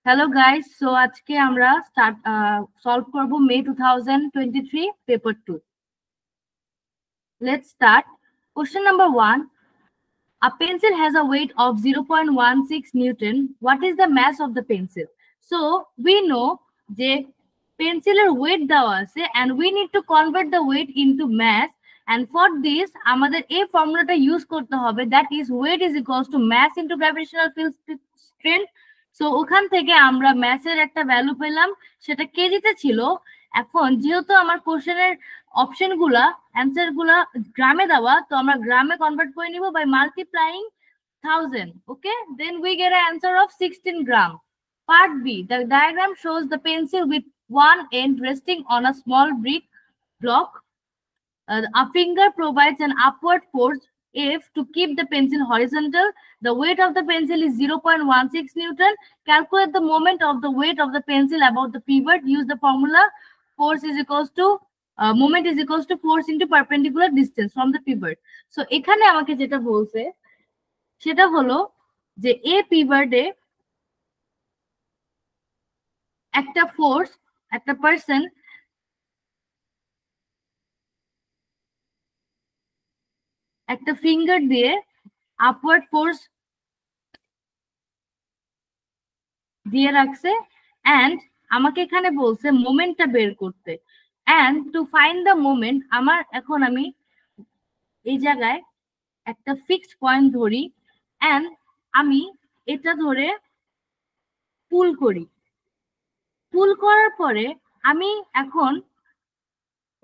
Hello guys, so আজকে আমরা solve করব May 2023 paper 2. Let's start. Question number 1. A pencil has a weight of 0.16 Newton. What is the mass of the pencil? So we know the penciler weight দেওয়া আছে and we need to convert the weight into mass, and for this আমাদের এই ফর্মুলাটা use করতে হবে, that is weight is equals to mass into gravitational field strength. So ওখান থেকে আমরা ম্যাসের একটা ভ্যালু পেলাম, সেটা কেজিতে ছিল। এখন যেহেতু আমার কোশ্চেনের অপশন গুলা অ্যান্সার গুলা গ্রামে দেওয়া, তো আমরা গ্রামে কনভার্ট করে নিব by multiplying 1000. Okay, then we get an answer of 16 gram. Part B, the diagram shows the pencil with one end resting on a small brick block. A finger provides an upward force F to keep the pencil horizontal. The weight of the pencil is 0.16 Newton. Calculate the moment of the weight of the pencil about the pivot. Use the formula force is equals to moment is equals to force into perpendicular distance from the pivot. So এখানে আমাকে যেটা বলছে সেটা হলো যে এ পিভটে একটা force, একটা person একটা ফিঙ্গার দিয়ে আপওয়ার্ড ফোর্স দিয়ে রাখছে, এন্ড আমাকে এখানে বলছে মোমেন্টটা বের করতে। And to find the moment, আমি এই জায়গায় একটা ফিক্সড পয়েন্ট ধরি এন্ড আমি এটা ধরে পুল করি। পুল করার পরে আমি এখন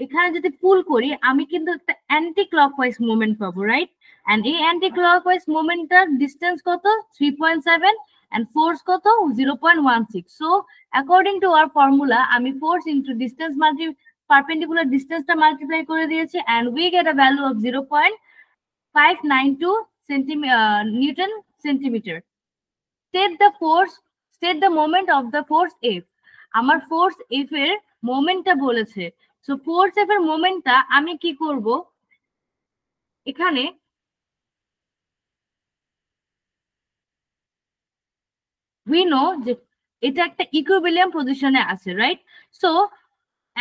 এখানে যদি পুল করি আমি কিন্তু একটা অ্যান্টি ক্লকওয়াইজ মুভমেন্ট পাবো, রাইট? এন্ড এই অ্যান্টি ক্লকওয়াইজ মুভমেন্টটার ডিসটেন্স কত? 3.7 and force কত? 0.16. So according to our formula আমি force into distance perpendicular distance টা মাল্টিপ্লাই করে দিয়েছি and we get a value of 0.592 Newton centimeter. State the moment of the force F. আমার force F এর মোমেন্টটা বলেছে। So force F এর মোমেন্টটা আমি কি করব, এখানে উই নো যে এটা একটা ইকুইলিব্রিয়াম পজিশনে আছে, রাইট? সো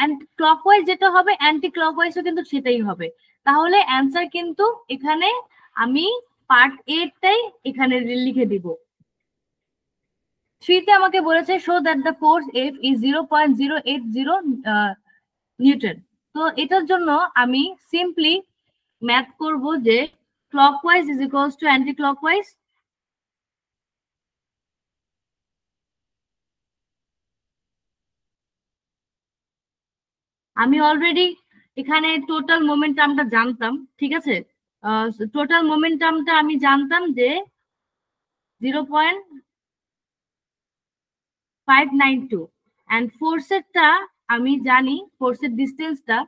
এন্ড ক্লকওয়াইজ যেটা হবে অ্যান্টি ক্লকওয়াইজও কিন্তু সেটাই হবে। তাহলে অ্যান্সার কিন্তু এখানে আমি পার্ট এ টাই এখানে লিখে দিব। 3 তে আমাকে বলেছে show that the force F is 0.080 Newton. তো এটার জন্য আমি সিম্পলি ম্যাথ করব যে clockwise is equals to anti clockwise. আমি অলরেডি এখানে টোটাল মোমেন্টামটা জানতাম, ঠিক আছে? টোটাল মোমেন্টামটা আমি জানতাম যে 0.592 এন্ড ফোর্সেরটা আমি জানি, ফোর্সের ডিস্টেন্সটা,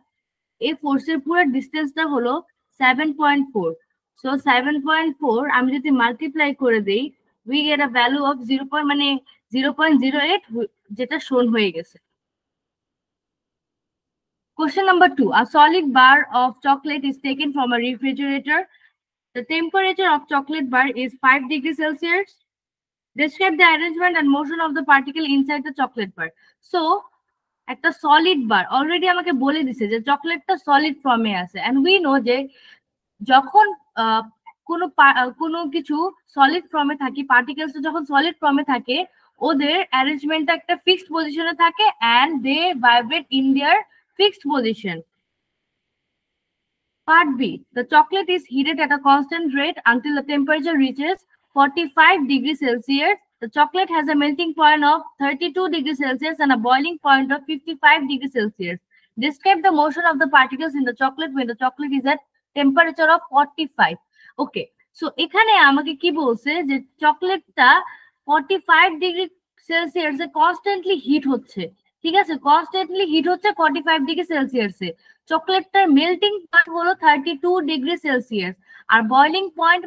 এই ফোর্সের পুরো ডিস্টেন্সটা হলো 7.4। সো 7.4 আমি যদি মাল্টিপ্লাই করে দেই we get a value of 0.08, যেটা শোন হয়ে গেছে। Question number 2. A solid bar of chocolate is taken from a refrigerator. The temperature of chocolate bar is 5 degrees Celsius. Describe the arrangement and motion of the particle inside the chocolate bar. So, একটা solid বার already আমাকে বলে দিছে যে চকলেটটা solid ফর্মে আছে, and we know যে যখন কোনো কিছু সলিড ফর্মে থাকে, পার্টিকেলস যখন সলিড ফর্মে থাকে ওদের অ্যারেঞ্জমেন্টটা একটা ফিক্সড পজিশনে থাকে and they vibrate in their fixed position. Part B. The chocolate is heated at a constant rate until the temperature reaches 45 degrees Celsius. The chocolate has a melting point of 32 degrees Celsius and a boiling point of 55 degrees Celsius. Describe the motion of the particles in the chocolate when the chocolate is at temperature of 45. Okay. So এখানে আমাকে কি বলছে যে চকলেটটা 45 degree সেলসিয়াসে constantly hit হচ্ছে, ঠিক আছে? Constantly hit হচ্ছে 45 ডিগ্রি সেলসিয়াসে। চকলেটটার মেল্টিং পয়েন্ট হলো 32 ডিগ্রি সেলসিয়াস আর বয়লিং পয়েন্ট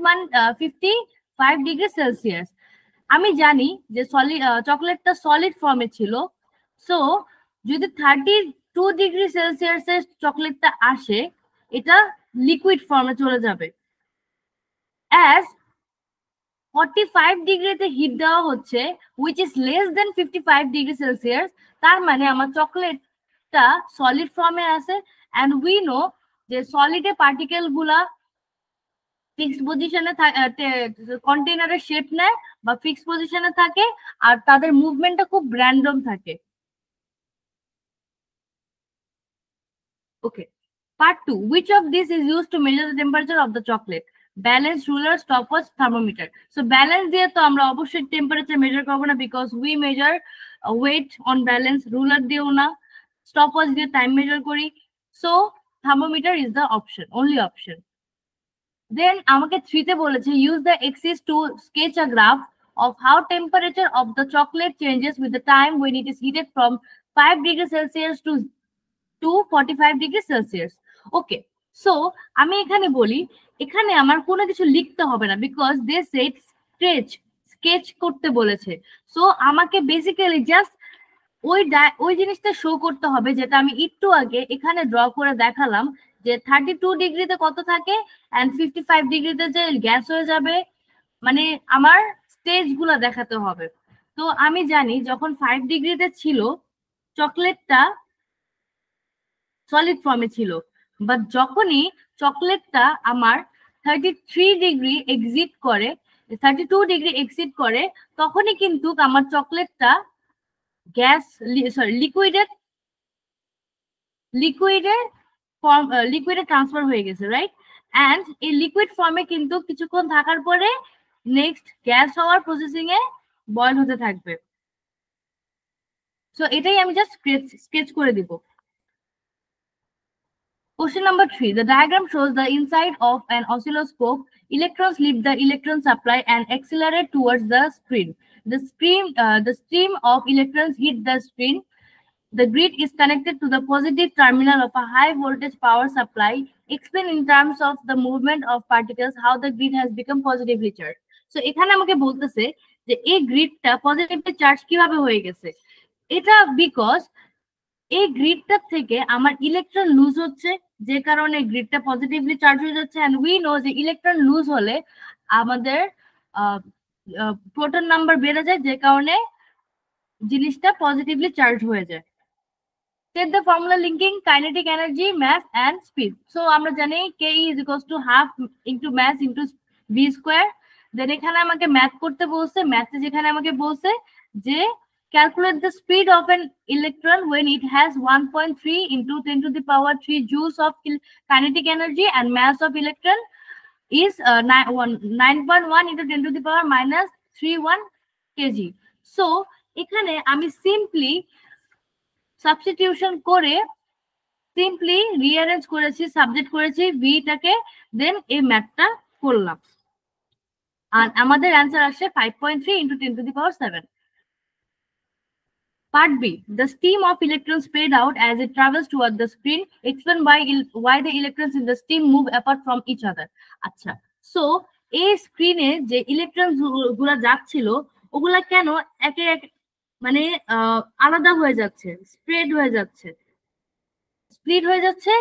55 ডিগ্রি সেলসিয়াস। আমি জানি যে চকলেটটা সলিড ফর্মে ছিল, সো যদি 32 ডিগ্রি সেলসিয়াসের চকলেটটা আসে এটা লিকুইড ফর্মে চলে যাবে। অ্যাজ 45 ডিগ্রিতে হিট দেওয়া হচ্ছে which is less than 55 degree Celsius, তার মানে আমার চকলেটটা সলিড ফর্মে আছে। and we know যে সলিডে পার্টিকেল গুলা ফিক্সড পজিশনে কন্টেইনারের শেপ নেয় বা ফিক্সড পজিশনে থাকে, আর তাদের মুভমেন্টটা খুব র্যান্ডম থাকে। ওকে, part 2, which of these is used to measure the temperature of the chocolate? Balance, ruler, stopwatch, thermometer. So balance দিয়ে তো আমরা অবশ্যই টেম্পারেচার মেজার করব না, because we measure weight on balance. Ruler দিয়েও না, স্টপওয়াচ দিয়ে টাইম মেজার করি। So thermometer is the option, only option. Then আমাকে 3 তে বলেছে use the axis to sketch a graph of how temperature of the chocolate changes with the time when it is heated from 5 degrees Celsius to 45 degree Celsius. Okay, so আমি এখানে বলি, এখানে আমার কোনো কিছু লিখতে হবে না, বিকজ দে সেড স্কেচ করতে বলেছে। সো আমাকে বেসিক্যালি জাস্ট ওই জিনিসটা শো করতে হবে যেটা আমি একটু আগে এখানে ড্র করে দেখালাম, যে 32 ডিগ্রিতে কত থাকে এন্ড 55 ডিগ্রিতে যে গ্যাস হয়ে যাবে, মানে আমার স্টেজ গুলা দেখাতে হবে। তো আমি জানি যখন 5 ডিগ্রিতে ছিল চকলেটটা সলিড ফর্মে ছিল, বাট যখনই চকলেটটা আমার 33 ডিগ্রি এক্সিট করে, 32 ডিগ্রি এক্সিট করে, তখনই কিন্তু আমার চকলেটটা গ্যাস লিকুইডে ট্রান্সফার হয়ে গেছে, রাইট? অ্যান্ড এই লিকুইড ফর্মে কিন্তু কিছুক্ষণ থাকার পরে নেক্সট গ্যাস হওয়ার প্রসেসিং এ বয়েল হতে থাকবে। সো এটাই আমি জাস্ট স্কেচ করে দিব। Question number 3. The diagram shows the inside of an oscilloscope. Electrons leave the electron supply and accelerate towards the screen. The stream of electrons hit the screen. The grid is connected to the positive terminal of a high voltage power supply. Explain in terms of the movement of particles how the grid has become positively charged. So এখানে আমাকে বলতেছে যে এই গ্রিডটা positively charge কিভাবে হয়ে গেছে। এটা because এই গ্রিডটা থেকে আমার ইলেকট্রন লুজ হচ্ছে, যে কারণে গ্রিডটা পজিটিভলি চার্জ হয়ে যাচ্ছে। এন্ড উই নো যে ইলেকট্রন লুজ হলে আমাদের প্রোটন নাম্বার বেড়ে যায়, যে কারণে জিনিসটা পজিটিভলি চার্জ হয়ে যায়। Set the formula linking kinetic energy, mass and speed. So আমরা জানি Ke is equals to half into mass into v square. Then এখানে আমাকে ম্যাথ করতে বলছে, ম্যাথে যেখানে আমাকে বলছে যে calculate the speed of an electron when it has 1.3 into 10 to the power 3 joules of kinetic energy and mass of electron is 9.1 into 10 to the power minus 31 kg. So এখানে আমি সিম্পলি সাবস্টিটিউশন করে simply rearrange করেছি, subject করেছি ভিটাকে, দেন এই ম্যাথটা করলাম, আর আমাদের answer আসে 5.3 into 10 to the power 7. Part B. The stream of electrons spread out as it travels toward the screen. Explain why the electrons in the stream move apart from each other. আচ্ছা, so এই স্ক্রিনে যে electron গুলা যাচ্ছিল ওগুলা কেন একে এক মানে আলাদা হয়ে যাচ্ছে, স্প্লিট হয়ে যাচ্ছে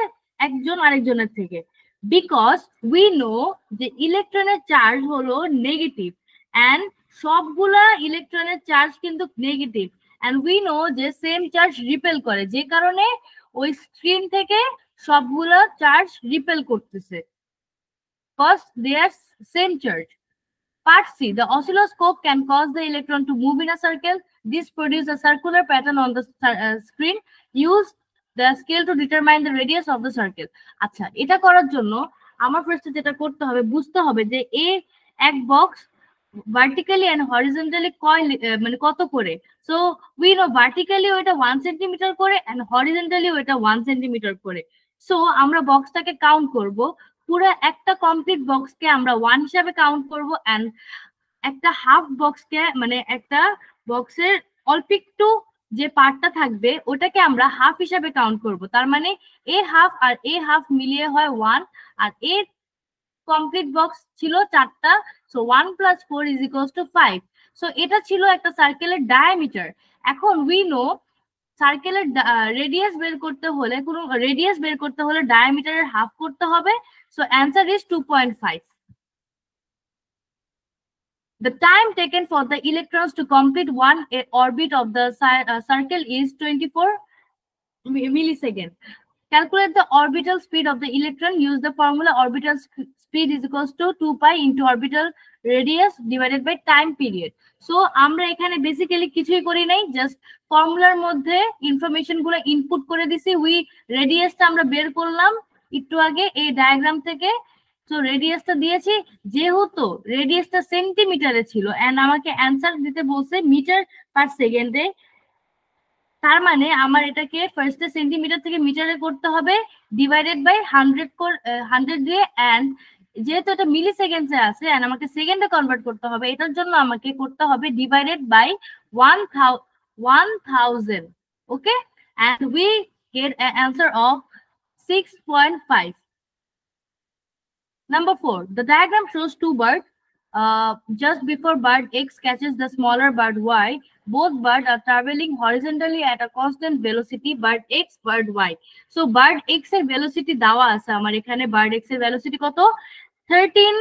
একজন আরেকজনের থেকে? বিকজ উই নো যে ইলেকট্রনের চার্জ হলো নেগেটিভ, এন্ড সবগুলা ইলেকট্রনের চার্জ কিন্তু নেগেটিভ, এন্ড উই নো যে সেম চার্জ রিপেল করে, যে কারণে ওই স্ক্রিন থেকে সবগুলা চার্জ রিপেল করতেছে, because they are same charge. Part C. The oscilloscope can cause the electron to move in a circle. This produces a circular pattern on the screen. Use the scale to determine the radius of the circle. আচ্ছা, এটা করার জন্য আমার ফার্স্টে যেটা করতে হবে, বুঝতে হবে যে এক বক্স ভার্টিক্যালি এন্ড হরিজন্টালি মানে কত করে। সো উই নো ভার্টিক্যালি ওইটা 1 সেন্টিমিটার করে এন্ড হরিজন্টালি ওইটা 1 সেন্টিমিটার করে। সো আমরা বক্সটাকে কাউন্ট করব, পুরো একটা কমপ্লিট বক্সকে আমরা 1 হিসাবে কাউন্ট করব, এন্ড একটা হাফ বক্সকে মানে একটা বক্সের অল্প একটু যে পার্টটা থাকবে ওটাকে আমরা হাফ হিসাবে কাউন্ট করব। তার মানে এ হাফ আর এ হাফ মিলিয়ে হয় 1, আর এর কমপ্লিট বক্স ছিল 4টা, সো 1 + 4 = 5। সো এটা ছিল একটা সার্কেলের ডায়ামিটার। এখন উই নো সার্কেলের রেডিয়াস বের করতে হলে ডায়ামিটারের হাফ করতে হবে। So answer is 2.5। The time taken for the electrons to complete one orbit of the circle is 24 milliseconds. Calculate the orbital speed of the electron. Use the formula orbital speed is equals to 2 pi into orbital radius divided by time period. So আমরা এখানে basically কিছুই করি নাই, just ফর্মুলার মধ্যে information গুলো input করে দিছি। We রেডিয়াসটা আমরা বের করলাম একটু আগে এই ডায়াগ্রাম থেকে। তো রেডিয়াসটা দিয়েছি, যেহেতু রেডিয়াসটা সেন্টিমিটারে ছিল এন্ড আমাকে অ্যান্সার দিতে বলছে মিটার পার সেকেন্ডে, তার মানে আমার এটাকে ফার্স্টে সেন্টিমিটার থেকে মিটারে করতে হবে, ডিভাইডেড বাই 100 দিয়ে, এন্ড যেহেতু এটা মিলি সেকেন্ডে আছে এন্ড আমাকে সেকেন্ডে কনভার্ট করতে হবে, এটার জন্য আমাকে করতে হবে divided by 1000। Okay, and we get an answer of 6.5. Number 4, the diagram shows two birds. Just before bird X catches the smaller bird Y, both birds are traveling horizontally at a constant velocity, bird X, bird Y. So bird X এর velocity দেওয়া আছে আমার এখানে, bird X এর velocity কত 13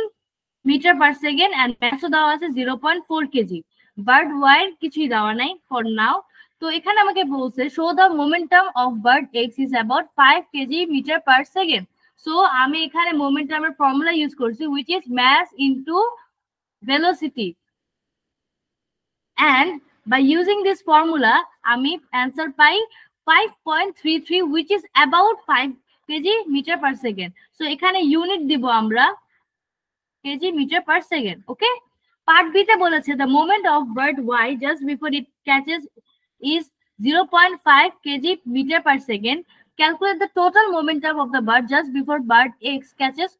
metre per second and mass দেওয়া আছে 0.4 kg. bird Y এর কিছুই দেওয়া নাই for now. তো এখানে আমাকে বলছে show the momentum of bird X is about 5 kg meter per second. So আমি এখানে মোমেন্টামের ফর্মুলা ইউজ করছি, which is mass into velocity, and by using this formula আমি answer pi 5.33, which is about 5 kg meter per second. So এখানে unit দিব আমরা kg meter per second. Okay, part B তে বলেছে the moment of bird Y just before it catches is 0.5 kg meter per second. Calculate the total momentum of the bird just before bird X catches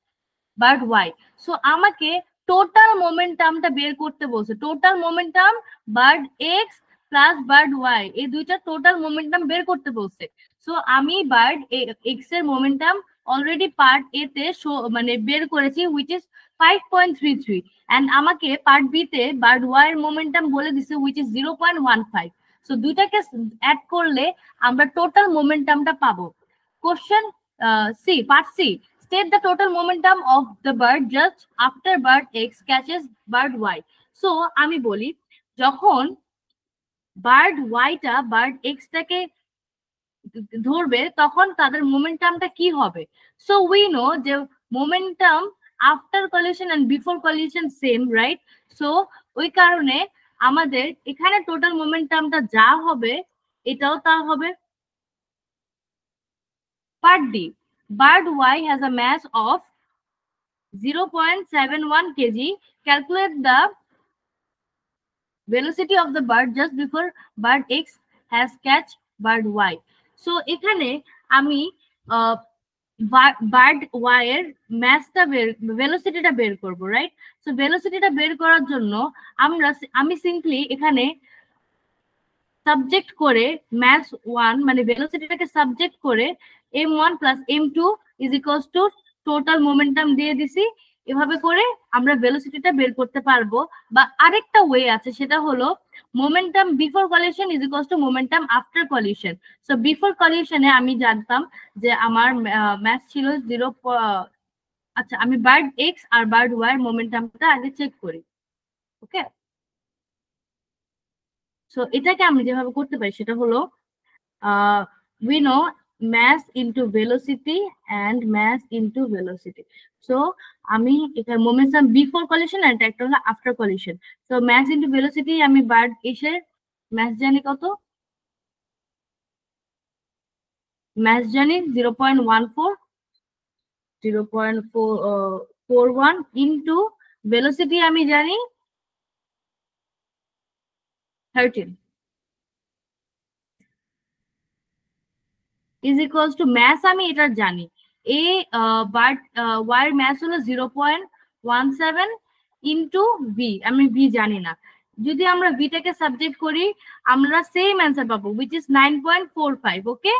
bird Y. So আমাকে total মোমেন্টামটা বের করতে বলছে, total momentum bird X plus bird Y, এই দুইটা total momentum বের করতে বলছে। সো আমি বার্ড এক্স এর মোমেন্টাম অলরেডি পার্ট এ তে মানে বের করেছি, হুইচ ইজ 5.33, এন্ড আমাকে পার্ট বি তে বার্ড ওয়াই এর মোমেন্টাম বলে দিছে, হুইচ ইজ 0.15। সো দুইটাকে অ্যাড করলে আমরা টোটাল মোমেন্টামটা পাবো। Question C, part C, state the total momentum of the bird just after bird X catches bird Y. So আমি বলি যখন বার্ড ওয়াইটা বার্ড এক্স টাকে ধরবে তখন তাদের মোমেন্টামটা কি হবে। সো উই নো যে momentum after collision and before collision same, right? So ওই কারণে আমাদের এখানে টোটাল মোমেন্টামটা যা হবে এটাও তা হবে। Part D, bird Y has a mass of 0.71 kg. Calculate the velocity of the bird just before bird X has catch bird Y. So এখানে আমি বার্ড ওয়াই এর ম্যাসটা ভেলোসিটিটা বের করব, রাইট? সো ভেলোসিটিটা বের করার জন্য আমি সিম্পলি এখানে সাবজেক্ট করে ম্যাস 1 মানে ভেলোসিটিটাকে সাবজেক্ট করে m1 plus m2 is equals two total momentum দিয়ে দিছি। এভাবে করে আমরা ভেলোসিটিটা বের করতে পারবো। বা আরেকটা ওয়ে আছে, সেটা হলো momentum before collision is equals to momentum after collision. So before কলিশনে আমি জানতাম যে আমার ম্যাস ছিল 0, আচ্ছা আমি বার্ড এক্স আর বার্ড ওয়াই এর মোমেন্টামটা আগে চেক করি। ওকে, সো এটাকে আমি যেভাবে করতে পারি সেটা হলো we know mass into velocity and mass into velocity. So আমি এটা মোমেন্টাম বিফোর কলিশন আর একটা হলো after collision. So mass into velocity আমি বার্ড এসে mass জানি কত, mass জানি 0.41 into velocity আমি জানি 13 is equals to mass আমি এটা জানি এ বার্ড ওয়াই এর mass হলো 0.17 into v, আমি v জানি না। যদি আমরা v টাকে সাবজেক্ট করি আমরা সেম অ্যানসার পাবো, which is 9.45. Okay,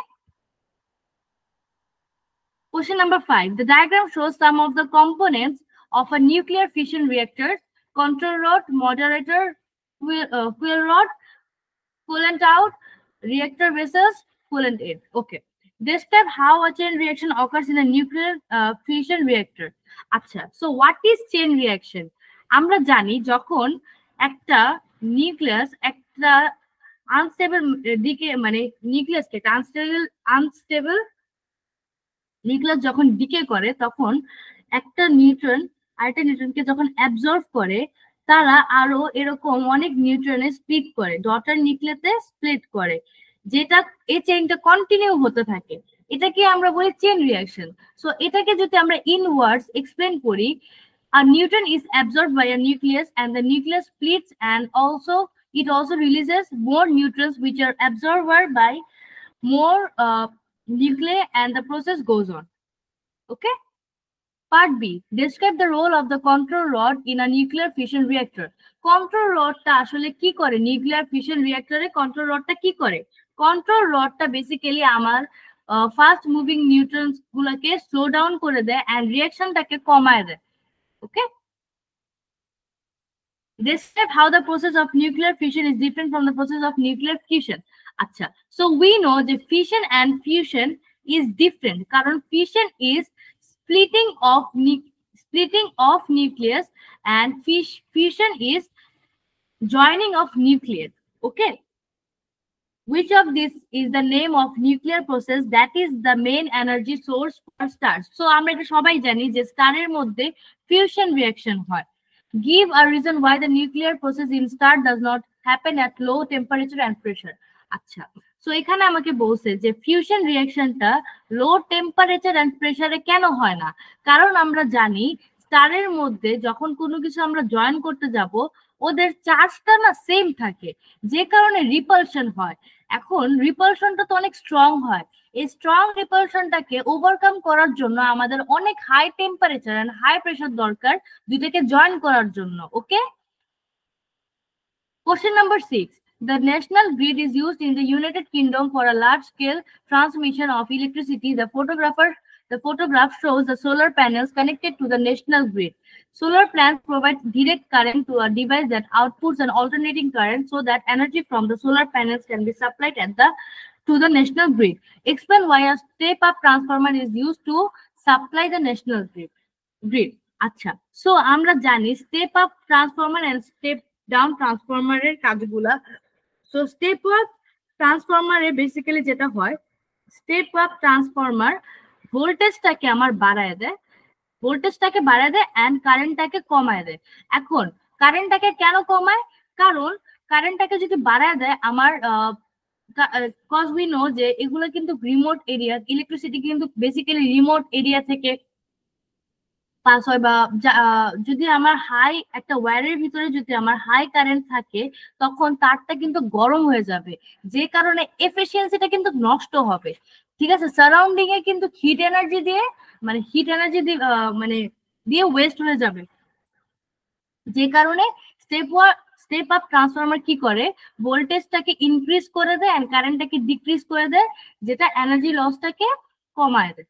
question number 5, the diagram shows some of the components of a nuclear fission reactor: control rod, moderator, fuel rod, coolant out, reactor vessels, coolant in. Okay, describe how a chain reaction occurs in a nuclear fission reactor. Acha, so what is chain reaction? আমরা জানি যখন একটা nucleus একটা unstable দিকে মানে নিউক্লিয়াসকে একটা unstable nucleus যখন decay করে তখন একটা নিউট্রন আরেকটা নিউট্রনকে যখন অ্যাবজর্ব করে তারা আরো এরকম অনেক নিউট্রনে স্প্লিট করে ডটার নিউক্লিয়াসে স্প্লিট করে, যেটা এই চেইনটা কন্টিনিউ হতে থাকে। এটাকে আমরা বলি চেইন রিঅ্যাকশন। সো এটাকে যদি আমরা ইন ওয়ার্ডস এক্সপ্লেন করি, a neutron is absorbed by a nucleus and the nucleus splits, and also it also releases more neutrons which are absorbed by more nuclei, and the process goes on. Okay. Part B. Describe the role of the control rod in a nuclear fission reactor. Control rod টা আসলে কি করে? Nuclear fission রিঅ্যাক্টরে control রডটা কি করে? Control রডটা basically আমার fast moving নিউট্রনস গুলোকে slow down করে দেয় এন্ড রিঅ্যাকশনটাকে কমায় দেয়। ওকে। Describe how the process of nuclear fission is different from the process of nuclear fusion. আচ্ছা, so we know the fission and fusion is different কারণ fission is splitting of nucleus and fusion is joining of nucleus. Okay. Which of this is the name of nuclear process that is the main energy source for stars? So আমরা এটা সবাই জানি যে স্টারের মধ্যে fusion reaction হয়। Give a reason why the nuclear process in star does not happen at low temperature and pressure. আচ্ছা, so এখানে আমাকে বলছে যে ফিউশন রিঅ্যাকশনটা লো টেম্পারেচার এন্ড প্রেসারে কেন হয় না? কারণ আমরা জানি স্টারের মধ্যে যখন কোনো কিছু আমরা জয়েন করতে যাব ওদের চার্জটা না সেম থাকে, যে কারণে রিপালশন হয়। এখন রিপালশনটা তো অনেক স্ট্রং হয়, এই স্ট্রং রিপালশনটাকে ওভারকাম করার জন্য আমাদের অনেক high temperature and high pressure দরকার দুইটাকে জয়েন করার জন্য। Okay. Question number 6. The national grid is used in the United Kingdom for a large-scale transmission of electricity. The photograph shows the solar panels connected to the national grid. Solar plants provide direct current to a device that outputs an alternating current so that energy from the solar panels can be supplied to the national grid. Explain why a step-up transformer is used to supply the national grid. আচ্ছা, so আমরা জানি step up transformer and step down ট্রান্সফরমারের কাজগুলা। So step up ট্রান্সফরমারে basically যেটা হয়, step up transformer ভোল্টেজটাকে আমার বাড়ায় দেয় এন্ড কারেন্টটাকে কমায় দেয়। এখন কারেন্টটাকে কেন কমায়? কারণ কারেন্টটাকে যদি বাড়ায় দেয় আমার কজ উই নো যে এগুলো কিন্তু রিমোট এরিয়া, ইলেকট্রিসিটি কিন্তু বেসিক্যালি রিমোট এরিয়া থেকে পাস হয়, বা যদি আমার হাই একটা ওয়্যারের ভিতরে যদি আমার হাই কারেন্ট থাকে তখন তারটা কিন্তু গরম হয়ে যাবে, যে কারণে এফিসিয়েন্সিটা কিন্তু নষ্ট হবে। ঠিক আছে, সারাউন্ডিং এ কিন্তু হিট এনার্জি দিয়ে ওয়েস্ট হয়ে যাবে, যে কারণে স্টেপ আপ ট্রান্সফরমার কি করে, ভোল্টেজটাকে ইনক্রিজ করে দেয় এন্ড কারেন্টটাকে ডিক্রিজ করে দেয়, যেটা এনার্জি লসটাকে কমায় দেয়।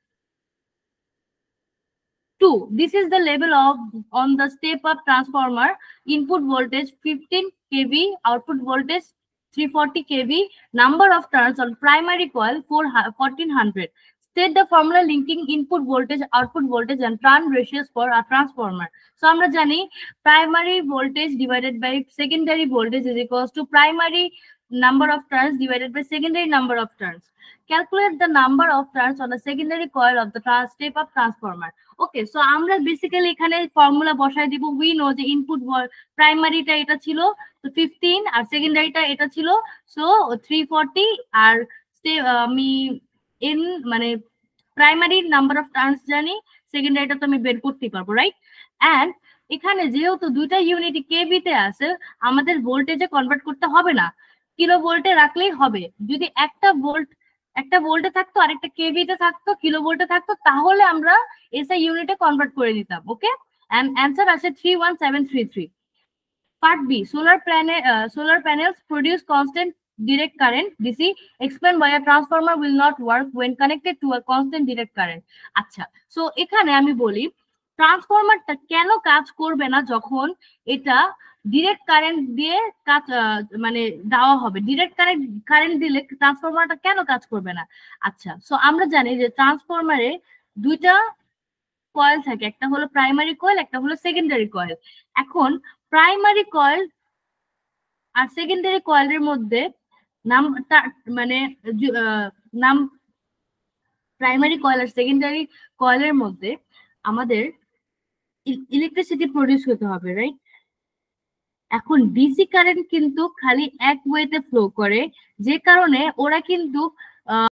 2. This is the level on the step-up transformer. Input voltage 15 kV, output voltage 340 kV, number of turns on primary coil 1400. State the formula linking input voltage, output voltage, and turn ratios for a transformer. So আমরা জানি primary voltage divided by secondary voltage is equals to primary number of turns divided by secondary number of turns. Calculate the number of turns on the secondary coil of the step-up transformer. Okay, so আমরা basically এখানে formula বসাই দিব। We know যে input প্রাইমারিটা এটা ছিল 15 আর সেকেন্ডারিটা এটা ছিল so 340, আর আমি প্রাইমারি নাম্বার অফ টার্নস জানি, সেকেন্ডারিটা তো আমি বের করতে পারবো, রাইট? এন্ড এখানে যেহেতু দুইটা ইউনিট কেভি তে আছে আমাদের ভোল্টেজে কনভার্ট করতে হবে না, কিলো ভোল্টে রাখলেই হবে। যদি একটা ভোল্টে থাকতো আরেকটা কেভিতে থাকতো, কিলো ভোল্টে থাকতো, তাহলে আমরা এসআই ইউনিটে কনভার্ট করে দিতাম। ওকে, এন্ড অ্যান্সার আসে 31733। Part B, solar panels produce constant direct current DC. Explain why a transformer will not work when connected to a constant direct current. আচ্ছা, সো এখানে আমি বলি ট্রান্সফরমারটা কেন কাজ করবে না যখন এটা ডিরেক্ট কারেন্ট দিয়ে কাজ দেওয়া হবে। ডিরেক্ট কারেন্ট দিলে ট্রান্সফরমারটা কেন কাজ করবে না? আচ্ছা, সো আমরা জানি যে ট্রান্সফরমারে দুইটা কয়েল থাকে, একটা হলো প্রাইমারি কয়েল, একটা হলো সেকেন্ডারি কয়েল। এখন প্রাইমারি কয়েল আর সেকেন্ডারি কয়েলের মধ্যে নাম মানে নাম প্রাইমারি কয়েল আর সেকেন্ডারি কয়েলের মধ্যে আমাদের ইলেকট্রিসিটি প্রডিউস হতে হবে, রাইট? এখন ডিসি কারেন্ট কিন্তু খালি এক ওয়েতে ফ্লো করে, যে কারণে ওরা কিন্তু